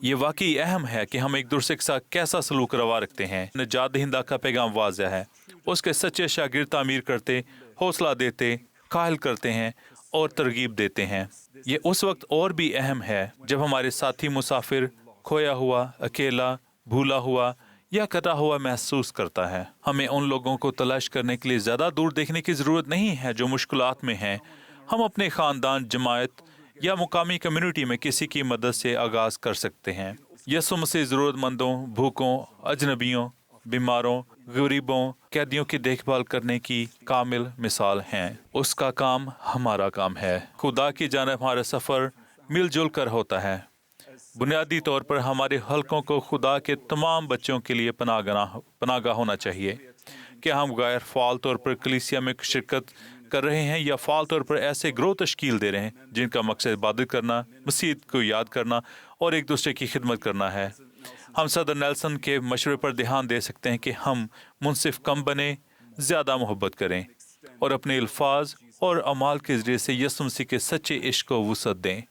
یہ واقعی اہم ہے کہ ہم ایک دوسرے کے ساتھ کیسا سلوک روا رکھتے ہیں۔ نجات دہندہ کا پیغام واضح ہے۔ اس کے سچے شاگرد تعمیر کرتے، حوصلہ دیتے، قائل کرتے ہیں اور ترغیب دیتے ہیں۔ یہ اس وقت اور بھی اہم ہے جب ہمارے ساتھی مسافر کھویا ہوا، اکیلا، بھولا ہوا یا کٹا ہوا محسوس کرتا ہے۔ ہمیں ان لوگوں کو تلاش کرنے کے لیے زیادہ دور دیکھنے کی ضرورت نہیں ہے جو مشکلات میں ہیں۔ ہم اپنے خاندان، جماعت یا مقامی کمیونٹی میں کسی کی مدد سے آغاز کر سکتے ہیں۔ یسوع مسیح ضرورت مندوں، بھوکوں، اجنبیوں، بیماروں، غریبوں، قیدیوں کی دیکھ بھال کرنے کی کامل مثال ہیں۔ اس کا کام ہمارا کام ہے۔ خدا کی جانب ہمارا سفر مل جل کر ہوتا ہے۔ بنیادی طور پر ہمارے حلقوں کو خدا کے تمام بچوں کے لیے پناہ گاہ ہونا چاہیے۔ کیا ہم غیر فعال طور پر کلیسیا میں شرکت کر رہے ہیں یا فعال طور پر ایسے گروہ تشکیل دے رہے ہیں جن کا مقصد عبادت کرنا، مسیح کو یاد کرنا اور ایک دوسرے کی خدمت کرنا ہے؟ ہم صدر نیلسن کے مشورے پر دھیان دے سکتے ہیں کہ ہم منصف کم بنیں، زیادہ محبت کریں اور اپنے الفاظ اور اعمال کے ذریعے سے یسوع مسیح کے سچے عشق کو وسعت دیں۔